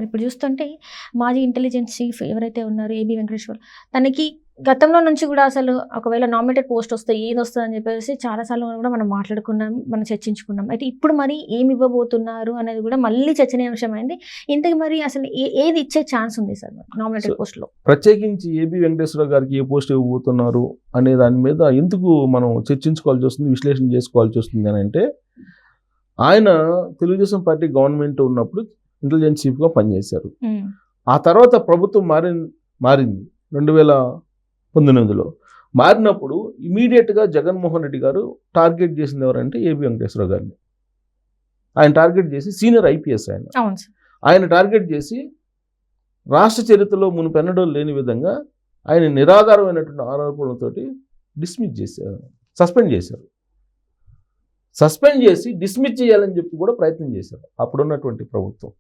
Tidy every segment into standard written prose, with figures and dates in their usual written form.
ఇప్పుడు చూస్తుంటే మాజీ ఇంటెలిజెన్స్ చీఫ్ ఎవరైతే ఉన్నారో ఏబీ వెంకటేశ్వర్ తనకి గతంలో నుంచి కూడా అసలు ఒకవేళ నామినేటెడ్ పోస్ట్ వస్తే ఏదొస్తదని చెప్పేసి చాలా సార్లు కూడా మనం మాట్లాడుకున్నాం, మనం చర్చించుకున్నాం. అయితే ఇప్పుడు మరి ఏమి ఇవ్వబోతున్నారు అనేది కూడా మళ్ళీ చర్చనీయాంశమైంది. ఇంతకు మరి అసలు ఏది ఇచ్చే ఛాన్స్ ఉంది సార్ నామినేటెడ్ పోస్ట్‌లో? ప్రత్యేకించి ఏబీ వెంకటేశ్వర గారికి ఏ పోస్ట్ ఇవ్వబోతున్నారు అనే దాని మీద ఎందుకు మనం చర్చించుకోవాల్సి వస్తుంది, విశ్లేషణ చేసుకోవాల్సి వస్తుంది అని అంటే, ఆయన తెలుగుదేశం పార్టీ గవర్నమెంట్ ఉన్నప్పుడు ఇంటెలిజెన్స్ చీఫ్గా పనిచేశారు. ఆ తర్వాత ప్రభుత్వం మారింది 2019లో. మారినప్పుడు ఇమీడియట్గా జగన్మోహన్ రెడ్డి గారు టార్గెట్ చేసింది ఎవరంటే ఏబీ వెంకటేశ్వర గారిని. ఆయన టార్గెట్ చేసి సీనియర్ ఐపీఎస్ ఆయన టార్గెట్ చేసి రాష్ట్ర చరిత్రలో మునుపెన్నడూ లేని విధంగా ఆయన నిరాధారమైనటువంటి ఆరోపణలతోటి సస్పెండ్ చేశారు. సస్పెండ్ చేసి డిస్మిస్ చేయాలని చెప్పి కూడా ప్రయత్నం చేశారు అప్పుడున్నటువంటి ప్రభుత్వం.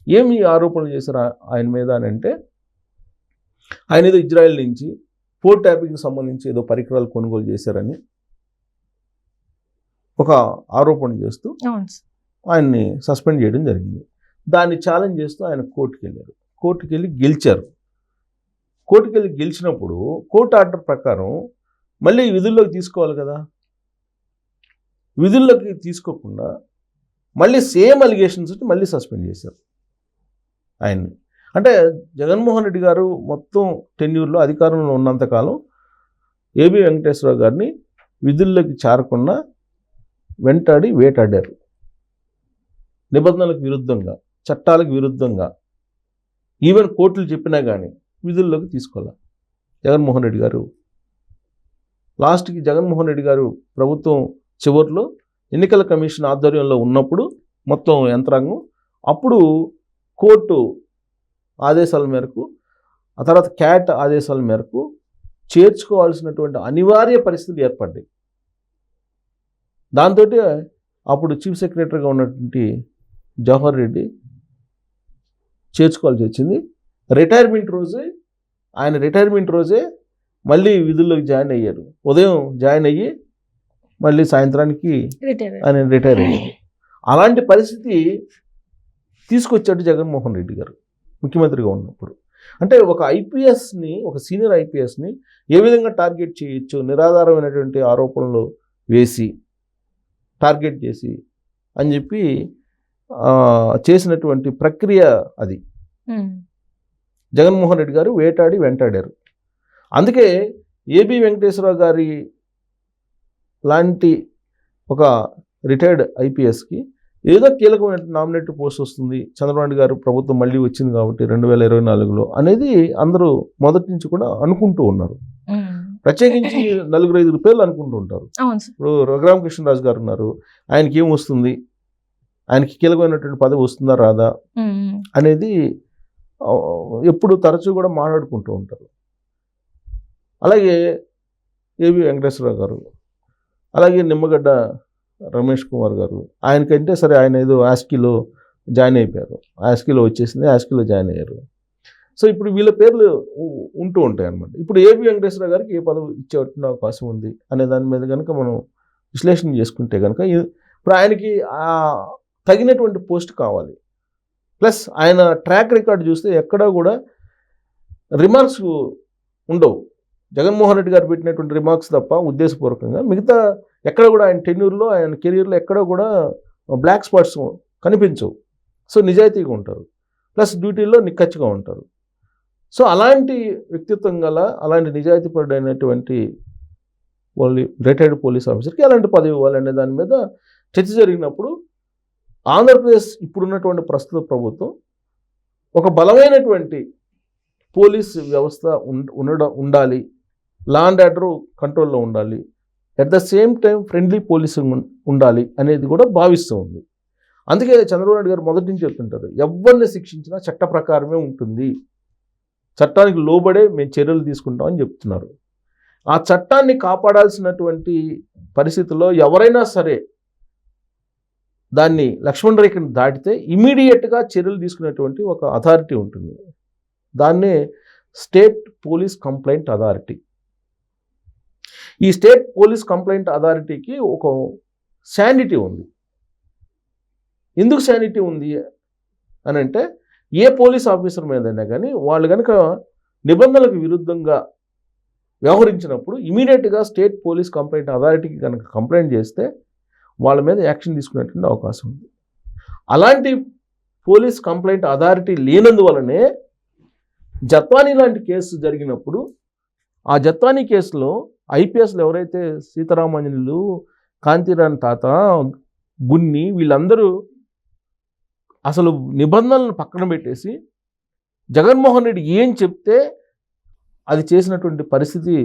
ఏమి ఆరోపణలు చేశారు ఆయన మీద అని అంటే, ఆయన ఏదో ఇజ్రాయెల్ నుంచి పోర్ట్ ట్యాపింగ్కి సంబంధించి ఏదో పరికరాలు కొనుగోలు చేశారని ఒక ఆరోపణ చేస్తూ ఆయన్ని సస్పెండ్ చేయడం జరిగింది. దాన్ని ఛాలెంజ్ చేస్తూ ఆయన కోర్టుకు వెళ్ళారు. కోర్టుకు వెళ్ళి గెలిచారు. కోర్టుకు వెళ్ళి గెలిచినప్పుడు కోర్టు ఆర్డర్ ప్రకారం మళ్ళీ విధుల్లోకి తీసుకోవాలి కదా. విధుల్లోకి తీసుకోకుండా మళ్ళీ సేమ్ అలిగేషన్స్ వచ్చి మళ్ళీ సస్పెండ్ చేశారు ఆయన్ని. అంటే జగన్మోహన్ రెడ్డి గారు మొత్తం టెన్యూర్లో అధికారంలో ఉన్నంతకాలం ఏబీ వెంకటేశ్వర గారిని విధుల్లోకి చేరకుండా వెంటాడి వేటాడారు. నిబంధనలకు విరుద్ధంగా, చట్టాలకు విరుద్ధంగా, ఈవెన్ కోర్టులు చెప్పినా కానీ విధుల్లోకి తీసుకోవాలి జగన్మోహన్ రెడ్డి గారు. లాస్ట్కి జగన్మోహన్ రెడ్డి గారు ప్రభుత్వం చివరిలో ఎన్నికల కమిషన్ ఆధ్వర్యంలో ఉన్నప్పుడు మొత్తం యంత్రాంగం అప్పుడు కోర్టు ఆదేశాల మేరకు, ఆ తర్వాత క్యాట్ ఆదేశాల మేరకు చేర్చుకోవాల్సినటువంటి అనివార్య పరిస్థితులు ఏర్పడ్డాయి. దాంతో అప్పుడు చీఫ్ సెక్రటరీగా ఉన్నటువంటి జవహర్ రెడ్డి చేర్చుకోవాల్సి వచ్చింది. ఆయన రిటైర్మెంట్ రోజే మళ్ళీ విధుల్లోకి జాయిన్ అయ్యారు. ఉదయం జాయిన్ అయ్యి మళ్ళీ సాయంత్రానికి ఆయన రిటైర్ అయ్యారు. అలాంటి పరిస్థితి తీసుకొచ్చాడు జగన్మోహన్ రెడ్డి గారు ముఖ్యమంత్రిగా ఉన్నప్పుడు. అంటే ఒక ఐపీఎస్ని, ఒక సీనియర్ ఐపీఎస్ని ఏ విధంగా టార్గెట్ చేయొచ్చు, నిరాధారమైనటువంటి ఆరోపణలు వేసి టార్గెట్ చేసి అని చెప్పి చేసినటువంటి ప్రక్రియ అది. జగన్మోహన్ రెడ్డి గారు వెంటాడారు. అందుకే ఏబీ వెంకటేశ్వరరావు గారి లాంటి ఒక రిటైర్డ్ ఐపీఎస్కి ఏదో కీలకమైన నామినేటెడ్ పోస్ట్ వస్తుంది, చంద్రబాబు గారు ప్రభుత్వం మళ్ళీ వచ్చింది కాబట్టి 2024లో అనేది అందరూ మొదటి నుంచి కూడా అనుకుంటూ ఉన్నారు. ప్రత్యేకించి 4-5 పేర్లు అనుకుంటూ ఉంటారు. ఇప్పుడు రఘురామకృష్ణరాజు గారు ఉన్నారు, ఆయనకి ఏం వస్తుంది, ఆయనకి కీలకమైనటువంటి పదవి వస్తుందా రాదా అనేది ఎప్పుడు తరచూ కూడా మాట్లాడుకుంటూ ఉంటారు. అలాగే ఏబీ వెంకటేశ్వరరావు గారు, అలాగే నిమ్మగడ్డ రమేష్ కుమార్ గారు, ఆయనకంటే సరే ఆయన ఏదో ఆస్కీలో జాయిన్ అయిపోయారు, ఆస్కీలో వచ్చేసింది, ఆస్కీలో జాయిన్ అయ్యారు. సో ఇప్పుడు వీళ్ళ పేర్లు ఉంటూ ఉంటాయి అన్నమాట. ఇప్పుడు ఏబీ వెంకటేశ్వర గారికి ఏ పదవి ఇచ్చేటువంటి అవకాశం ఉంది అనే దాని మీద కనుక మనం విశ్లేషణ చేసుకుంటే కనుక ఇప్పుడు ఆయనకి తగినటువంటి పోస్ట్ కావాలి. ప్లస్ ఆయన ట్రాక్ రికార్డ్ చూస్తే ఎక్కడా కూడా రిమార్క్స్ ఉండవు. జగన్మోహన్ రెడ్డి గారు పెట్టినటువంటి రిమార్క్స్ తప్ప ఉద్దేశపూర్వకంగా మిగతా ఎక్కడ కూడా ఆయన టెన్యూర్లో, ఆయన కెరీర్లో ఎక్కడ కూడా బ్లాక్ స్పాట్స్ కనిపించవు. సో నిజాయితీగా ఉంటారు, ప్లస్ డ్యూటీల్లో నిక్కచ్చిగా ఉంటారు. సో అలాంటి వ్యక్తిత్వం గల, అలాంటి నిజాయితీపరుడైనటువంటి రిటైర్డ్ పోలీస్ ఆఫీసర్కి ఎలాంటి పదవి ఇవ్వాలనే దాని మీద చర్చ జరిగినప్పుడు ఆంధ్రప్రదేశ్ ఇప్పుడున్నటువంటి ప్రస్తుత ప్రభుత్వం ఒక బలమైనటువంటి పోలీస్ వ్యవస్థ ఉండాలి, లా అండ్ ఆర్డర్ కంట్రోల్లో ఉండాలి, at the same time friendly policing ఉండాలి అనేది కూడా భావిస్తూ ఉంది. అందుకే చంద్రబాబు నాయుడు గారు మొదటి నుంచి చెప్తుంటారు, ఎవరిని శిక్షించినా చట్ట ప్రకారమే ఉంటుంది, చట్టానికి లోబడే మేము చర్యలు తీసుకుంటామని చెప్తున్నారు. ఆ చట్టాన్ని కాపాడాల్సినటువంటి పరిస్థితుల్లో ఎవరైనా సరే దాన్ని లక్ష్మణ రేఖను దాటితే ఇమీడియట్గా చర్యలు తీసుకునేటువంటి ఒక అథారిటీ ఉంటుంది. దాన్నే స్టేట్ పోలీస్ కంప్లైంట్ అథారిటీ. ఈ స్టేట్ పోలీస్ కంప్లైంట్ అథారిటీకి ఒక శానిటీ ఉంది. ఎందుకు శానిటీ ఉంది అని అంటే, ఏ పోలీస్ ఆఫీసర్ మీదైనా కానీ వాళ్ళు కనుక నిబంధనలకు విరుద్ధంగా వ్యవహరించినప్పుడు ఇమీడియట్గా స్టేట్ పోలీస్ కంప్లైంట్ అథారిటీకి కనుక కంప్లైంట్ చేస్తే వాళ్ళ మీద యాక్షన్ తీసుకునేటువంటి అవకాశం ఉంది. అలాంటి పోలీస్ కంప్లైంట్ అథారిటీ లేనందువలనే జత్వానీ లాంటి కేసు జరిగినప్పుడు ఆ జత్వానీ కేసులో ఐపీఎస్లు ఎవరైతే సీతారామాంజనులు, కాంతిరాణ్ తాత, బున్ని వీళ్ళందరూ అసలు నిబంధనలను పక్కన పెట్టేసి జగన్మోహన్ రెడ్డి ఏం చెప్తే అది చేసినటువంటి పరిస్థితి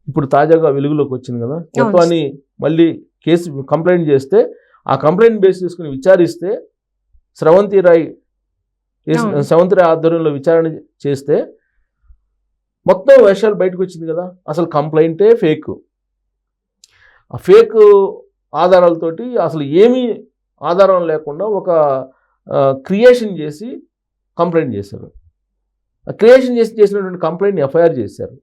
ఇప్పుడు తాజాగా వెలుగులోకి వచ్చింది కదా. జత్వానీ మళ్ళీ కేసు కంప్లైంట్ చేస్తే ఆ కంప్లైంట్ బేస్ చేసుకుని విచారిస్తే స్రవంతి రాయ్ ఆధ్వర్యంలో విచారణ చేస్తే మొత్తం విషయాలు బయటకు వచ్చింది కదా. అసలు కంప్లైంటే ఫేక్, ఆ ఫేక్ ఆధారాలతోటి అసలు ఏమీ ఆధారం లేకుండా ఒక క్రియేషన్ చేసి కంప్లైంట్ చేశారు. క్రియేషన్ చేసినటువంటి కంప్లైంట్ని ఎఫ్ఐఆర్ చేశారు.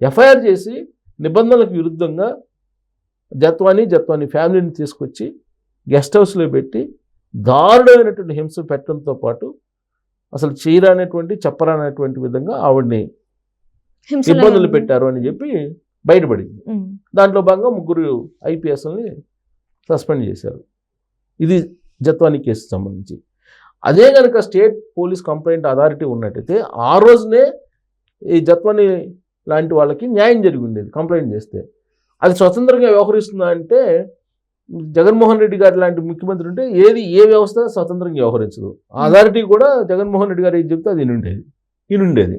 ఎఫ్ఐఆర్ చేసి నిబంధనలకు విరుద్ధంగా జత్వానీ ఫ్యామిలీని తీసుకొచ్చి గెస్ట్ హౌస్లో పెట్టి దారుణమైనటువంటి హింస పెట్టడంతో పాటు అసలు చేయరానటువంటి చెప్పరానటువంటి విధంగా ఆవిడ్ని ఇబ్బందులు పెట్టారు అని చెప్పి బయటపడింది. దాంట్లో భాగంగా 3 ఐపీఎస్ని సస్పెండ్ చేశారు. ఇది జత్వానీ కేసుకు సంబంధించి. అదే కనుక స్టేట్ పోలీస్ కంప్లైంట్ అథారిటీ ఉన్నట్టయితే ఆ రోజునే ఈ జత్వానీ లాంటి వాళ్ళకి న్యాయం జరిగి ఉండేది. కంప్లైంట్ చేస్తే అది స్వతంత్రంగా వ్యవహరిస్తుందా అంటే జగన్మోహన్ రెడ్డి గారి లాంటి ముఖ్యమంత్రి ఉంటే ఏ వ్యవస్థ స్వతంత్రంగా వ్యవహరించదు. ఆ అథారిటీ కూడా జగన్మోహన్ రెడ్డి గారు ఏది చెప్తే అది ఈనుండేది.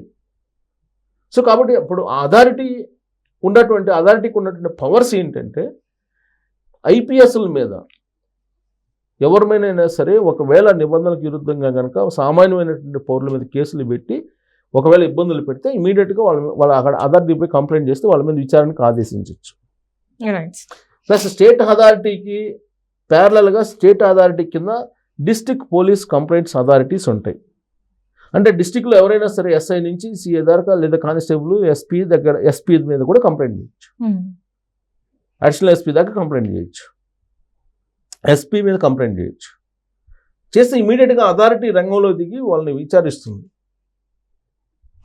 సో కాబట్టి అప్పుడు అథారిటీకి ఉన్నటువంటి పవర్స్ ఏంటంటే ఐపీఎస్ల మీద ఎవరిమైనా సరే ఒకవేళ నిబంధనలకు విరుద్ధంగా కనుక సామాన్యమైనటువంటి పౌరుల మీద కేసులు పెట్టి ఒకవేళ ఇబ్బందులు పెడితే ఇమీడియట్గా వాళ్ళ అక్కడ అథారిటీపై కంప్లైంట్ చేస్తే వాళ్ళ మీద విచారణకు ఆదేశించవచ్చు. ప్లస్ స్టేట్ అథారిటీకి ప్యారలల్గా స్టేట్ అథారిటీ కింద డిస్ట్రిక్ట్ పోలీస్ కంప్లైంట్స్ అథారిటీస్ ఉంటాయి. అంటే డిస్ట్రిక్ట్లో ఎవరైనా సరే ఎస్ఐ నుంచి సిఏ దాకా లేదా కానిస్టేబుల్ ఎస్పీ మీద కూడా కంప్లైంట్ చేయొచ్చు. అడిషనల్ ఎస్పీ దాకా కంప్లైంట్ చేయొచ్చు. ఎస్పీ మీద కంప్లైంట్ చేయొచ్చు. చేస్తే ఇమీడియట్గా అథారిటీ రంగంలో దిగి వాళ్ళని విచారిస్తుంది.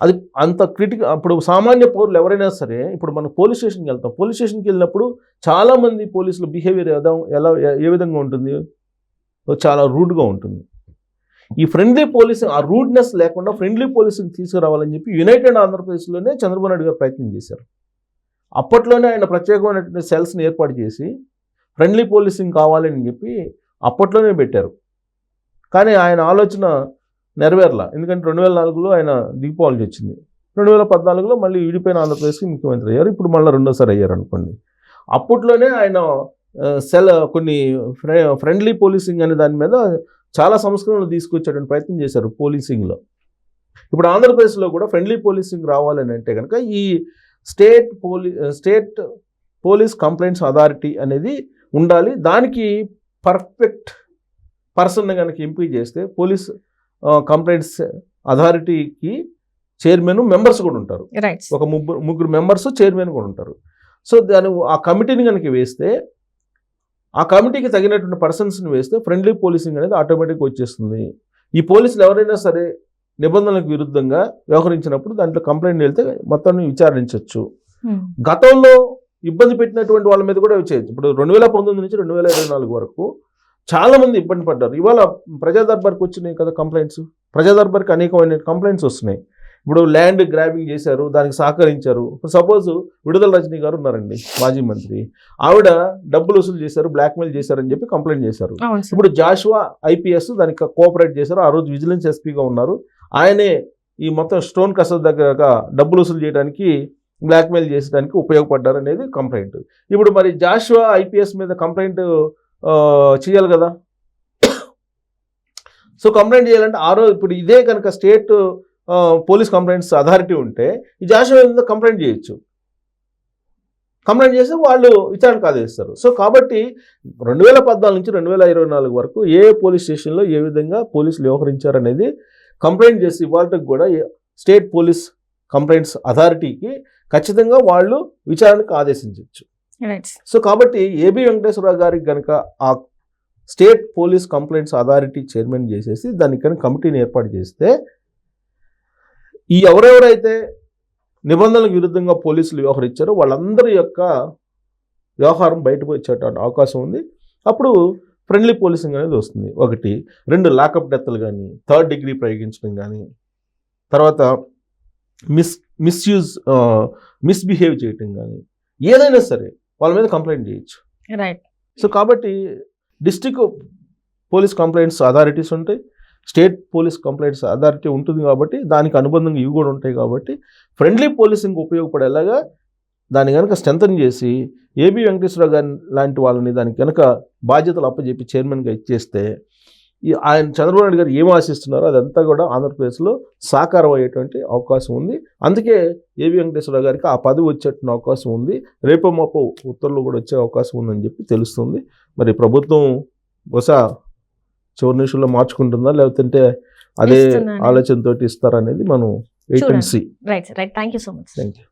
అది అంత క్రిటికల్. అప్పుడు సామాన్య పౌరులు ఎవరైనా సరే ఇప్పుడు మనం పోలీస్ స్టేషన్కి వెళ్తాం. పోలీస్ స్టేషన్కి వెళ్ళినప్పుడు చాలామంది పోలీసుల బిహేవియర్ ఏ విధంగా ఉంటుంది, చాలా రూడ్గా ఉంటుంది. ఈ ఫ్రెండ్లీ పోలీసింగ్, ఆ రూడ్నెస్ లేకుండా ఫ్రెండ్లీ పోలీసింగ్ తీసుకురావాలని చెప్పి యునైటెడ్ ఆంధ్రప్రదేశ్లోనే చంద్రబాబు నాయుడు గారు ప్రయత్నం చేశారు. అప్పట్లోనే ఆయన ప్రత్యేకమైనటువంటి సెల్స్ని ఏర్పాటు చేసి ఫ్రెండ్లీ పోలీసింగ్ కావాలని చెప్పి అప్పట్లోనే పెట్టారు. కానీ ఆయన ఆలోచన నెరవేరలా. ఎందుకంటే 2004లో ఆయన దిగిపోవాల్సి వచ్చింది. 2014లో మళ్ళీ విడిపోయిన ఆంధ్రప్రదేశ్కి ముఖ్యమంత్రి అయ్యారు. ఇప్పుడు మళ్ళీ రెండోసారి అయ్యారు అనుకోండి. అప్పట్లోనే ఆయన కొన్ని ఫ్రెండ్లీ పోలీసింగ్ అనే దాని మీద చాలా సంస్కరణలు తీసుకొచ్చేటువంటి ప్రయత్నం చేశారు పోలీసింగ్లో. ఇప్పుడు ఆంధ్రప్రదేశ్లో కూడా ఫ్రెండ్లీ పోలీసింగ్ రావాలని అంటే కనుక ఈ స్టేట్ పోలీస్ కంప్లైంట్స్ అథారిటీ అనేది ఉండాలి. దానికి పర్ఫెక్ట్ పర్సన్ కనుక ఎంపిక చేస్తే పోలీస్ కంప్లైంట్స్ అథారిటీకి చైర్మన్, మెంబర్స్ కూడా ఉంటారు. ఒక 3 మెంబర్స్, చైర్మన్ కూడా ఉంటారు. సో ఆ కమిటీని కనుక వేస్తే, ఆ కమిటీకి తగినటువంటి పర్సన్స్ని వేస్తే ఫ్రెండ్లీ పోలీసింగ్ అనేది ఆటోమేటిక్గా వచ్చేస్తుంది. ఈ పోలీసులు ఎవరైనా సరే నిబంధనలకు విరుద్ధంగా వ్యవహరించినప్పుడు దాంట్లో కంప్లైంట్ వెళ్తే మొత్తాన్ని విచారించవచ్చు. గతంలో ఇబ్బంది పెట్టినటువంటి వాళ్ళ మీద కూడా వచ్చేది. ఇప్పుడు 2019 నుంచి 2024 వరకు చాలామంది ఇబ్బంది పడ్డారు. ఇవాళ ప్రజా దర్బార్కి వచ్చినాయి కదా కంప్లైంట్స్. ప్రజా దర్బార్కి అనేకమైన కంప్లైంట్స్ వస్తున్నాయి. ఇప్పుడు ల్యాండ్ గ్రాబింగ్ చేశారు, దానికి సహకరించారు. సపోజ్ విడుదల రజనీ గారు ఉన్నారండి, మాజీ మంత్రి. ఆవిడ డబ్బులు వసూలు చేశారు, బ్లాక్మెయిల్ చేశారని చెప్పి కంప్లైంట్ చేశారు. ఇప్పుడు జాషువా ఐపీఎస్ దానికి కోఆపరేట్ చేశారు. ఆ రోజు విజిలెన్స్ ఎస్పీగా ఉన్నారు. ఆయనే ఈ మొత్తం స్టోన్ కసర్ దగ్గర డబ్బులు వసూలు చేయడానికి, బ్లాక్మెయిల్ చేసడానికి ఉపయోగపడ్డారు అనేది కంప్లైంట్. ఇప్పుడు మరి జాషువా ఐపీఎస్ మీద కంప్లైంట్ చేయాలి కదా. సో కంప్లైంట్ చేయాలంటే ఆ రోజు ఇప్పుడు ఇదే కనుక స్టేట్ పోలీస్ కంప్లైంట్స్ అథారిటీ ఉంటే ఈ జాషువా మీద కంప్లైంట్ చేయొచ్చు. కంప్లైంట్ చేస్తే వాళ్ళు విచారణకు ఆదేశిస్తారు. సో కాబట్టి 2014 నుంచి 2024 వరకు ఏ పోలీస్ స్టేషన్లో ఏ విధంగా పోలీసులు వ్యవహరించారనేది కంప్లైంట్ చేసి ఇవాళకి కూడా స్టేట్ పోలీస్ కంప్లైంట్స్ అథారిటీకి ఖచ్చితంగా వాళ్ళు విచారణకు ఆదేశించవచ్చు. సో కాబట్టి ఏబి వెంకటేశ్వరరావు గారికి కనుక ఆ state police complaints authority chairman చేసేసి దానికి కానీ కమిటీని ఏర్పాటు చేస్తే ఈ ఎవరెవరైతే నిబంధనలకు విరుద్ధంగా పోలీసులు వ్యవహరించారో వాళ్ళందరి యొక్క వ్యవహారం బయటకు వచ్చేటువంటి అవకాశం ఉంది. అప్పుడు ఫ్రెండ్లీ పోలీసింగ్ అనేది వస్తుంది. 1, 2 లాకప్ డెత్లు కానీ, 3rd డిగ్రీ ప్రయోగించడం కానీ, తర్వాత మిస్బిహేవ్ చేయటం కానీ, ఏదైనా సరే వాళ్ళ మీద కంప్లైంట్ చేయొచ్చు. రైట్. సో కాబట్టి డిస్ట్రిక్ట్ పోలీస్ కంప్లైంట్స్ అథారిటీస్ ఉంటాయి, స్టేట్ పోలీస్ కంప్లైంట్స్ అథారిటీ ఉంటుంది కాబట్టి దానికి అనుబంధంగా ఇవి కూడా ఉంటాయి. కాబట్టి ఫ్రెండ్లీ పోలీసింగ్ ఉపయోగపడేలాగా దాన్ని కనుక స్ట్రెంథన్ చేసి ఏబి వెంకటేశ్వర గారి లాంటి వాళ్ళని దానికి కనుక బాధ్యతలు అప్పచెప్పి చైర్మన్గా ఇచ్చేస్తే ఆయన చంద్రబాబు నాయుడు గారు ఏం ఆశిస్తున్నారో అదంతా కూడా ఆంధ్రప్రదేశ్లో సాకారం అయ్యేటువంటి అవకాశం ఉంది. అందుకే ఏబి వెంకటేశ్వర గారికి ఆ పదవి వచ్చేటువంటి అవకాశం ఉంది. రేపో మాపో ఉత్తర్వులు కూడా వచ్చే అవకాశం ఉందని చెప్పి తెలుస్తుంది. మరి ప్రభుత్వం బహుశా చివరి నిమిషంలో మార్చుకుంటుందా లేకపోతే అదే ఆలోచనతోటి ఇస్తారనేది మనం wait and see. Right. Thank you so much. Thank you.